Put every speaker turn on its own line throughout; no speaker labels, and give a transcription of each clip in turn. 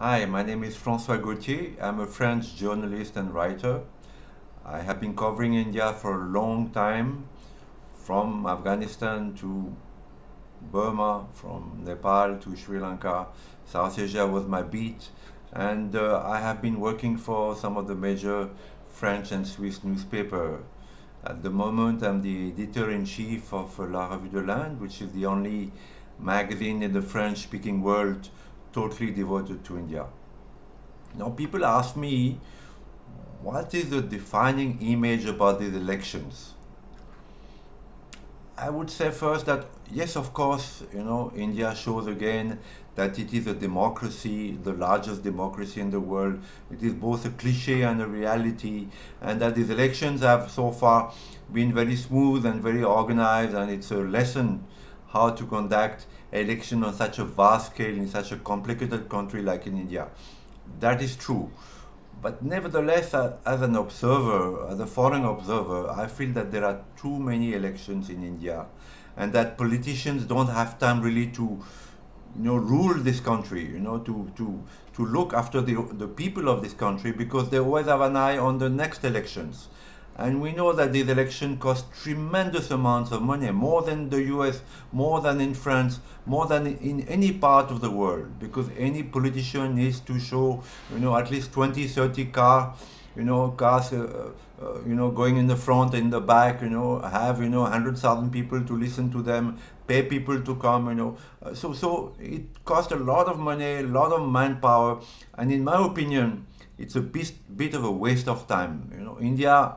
Hi, my name is François Gauthier. I'm a French journalist and writer. I have been covering India for a long time, from Afghanistan to Burma, from Nepal to Sri Lanka. South Asia was my beat, and I have been working for some of the major French and Swiss newspapers. At the moment, I'm the editor in chief of La Revue de l'Inde, which is the only magazine in the French speaking world totally devoted to India. Now, people ask me, what is the defining image about these elections? I would say first that, yes, of course, India shows again that it is a democracy, the largest democracy in the world. It is both a cliche and a reality, and that these elections have so far been very smooth and very organized, and it's a lesson how to conduct election on such a vast scale in such a complicated country like in India. That is true. But nevertheless, as an observer, as a foreign observer, I feel that there are too many elections in India and that politicians don't have time really to rule this country, to look after the people of this country because they always have an eye on the next elections. And we know that these elections cost tremendous amounts of money, more than the US, more than in France, more than in any part of the world, because any politician needs to show, at least 20, 30 cars, going in the front, in the back, have, 100,000 people to listen to them, pay people to come, so it costs a lot of money, a lot of manpower, and in my opinion, it's a bit of a waste of time. India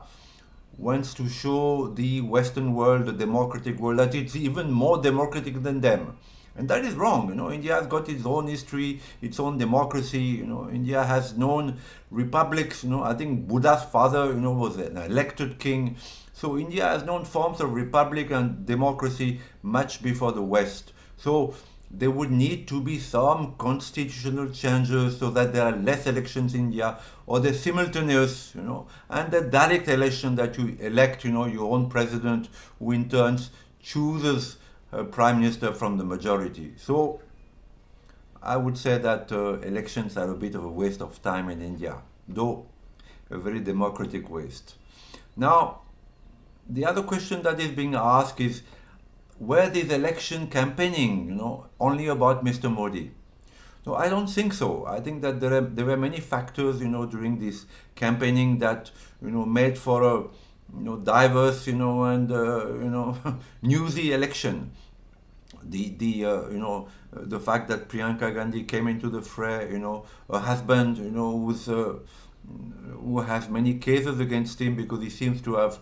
wants to show the Western world, the democratic world, that it's even more democratic than them. And that is wrong. India has got its own history, its own democracy. India has known republics. I think Buddha's father, was an elected king. So India has known forms of republic and democracy much before the West. So there would need to be some constitutional changes so that there are less elections in India or the simultaneous, and the direct election that you elect, your own president who in turns chooses a prime minister from the majority. So I would say that elections are a bit of a waste of time in India, though a very democratic waste. Now, the other question that is being asked is, were this election campaigning, only about Mr. Modi? No, I don't think so. I think that there were many factors, during this campaigning that, made for a, diverse, and, newsy election. The fact that Priyanka Gandhi came into the fray, her husband, who has many cases against him because he seems to have,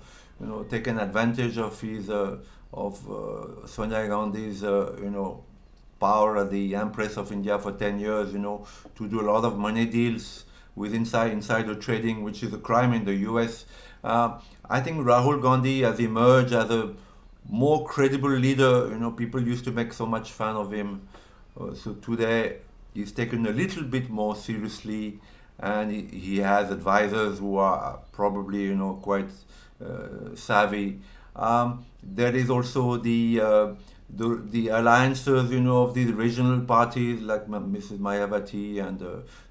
taken advantage of his Sonia Gandhi's, power as the Empress of India for 10 years, to do a lot of money deals with insider trading, which is a crime in the US. I think Rahul Gandhi has emerged as a more credible leader. People used to make so much fun of him. So today he's taken a little bit more seriously, and he has advisors who are probably, quite savvy. There is also the alliances, of these regional parties like Mrs. Mayawati and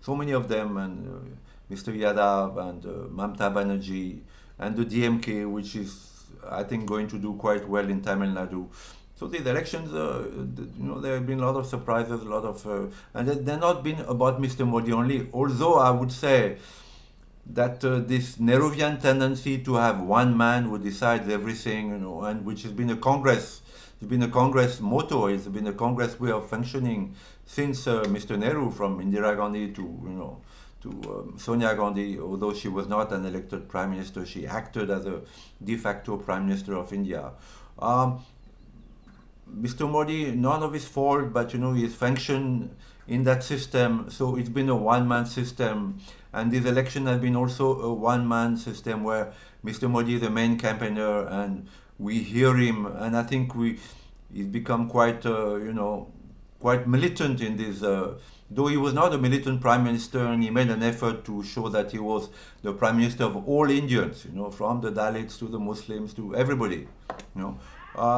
so many of them, and Mr. Yadav and Mamta Banerjee, and the DMK, which is, I think, going to do quite well in Tamil Nadu. So these elections, there have been a lot of surprises, a lot of, and they're not been about Mr. Modi only. Although I would say that this Nehruvian tendency to have one man who decides everything, and which has been a Congress, it's been a Congress motto, it's been a Congress way of functioning since Mr. Nehru, from Indira Gandhi to, Sonia Gandhi. Although she was not an elected prime minister, she acted as a de facto prime minister of India. Um, Mr. Modi, none of his fault, but his function in that system. So it's been a one-man system, and this election has been also a one-man system where Mr. Modi is the main campaigner, and we hear him, and I think he's become quite, quite militant in this. Though he was not a militant prime minister, and he made an effort to show that he was the prime minister of all Indians, from the Dalits to the Muslims to everybody, you know.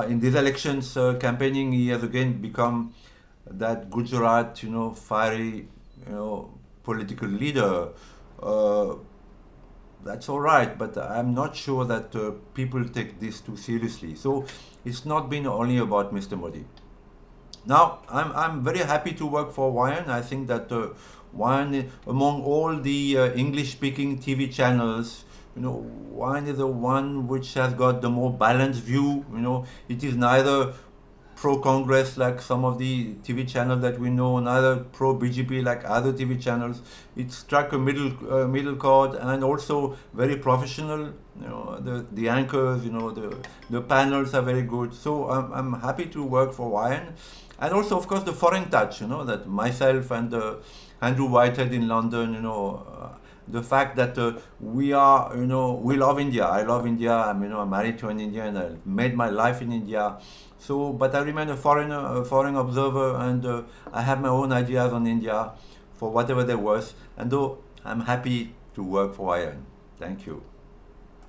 In these elections campaigning, he has again become that Gujarat, fiery, political leader, uh, that's all right, but I'm not sure that people take this too seriously. So it's not been only about Mr. Modi. Now, I'm very happy to work for Wayan. I think that Wayan, among all the English-speaking TV channels, Wayan is the one which has got the more balanced view. It is neither pro-Congress like some of the TV channels that we know, neither pro-BJP like other TV channels. It struck a middle chord, and also very professional. The anchors, the panels are very good. So I'm happy to work for Wayan, and also of course the foreign touch. That myself and Andrew Whitehead in London. The fact that we love India. I love India. I'm married to an Indian. I made my life in India. So, but I remain a foreigner, a foreign observer, and I have my own ideas on India, for whatever they're worth. And though I'm happy to work for Iron. Thank you.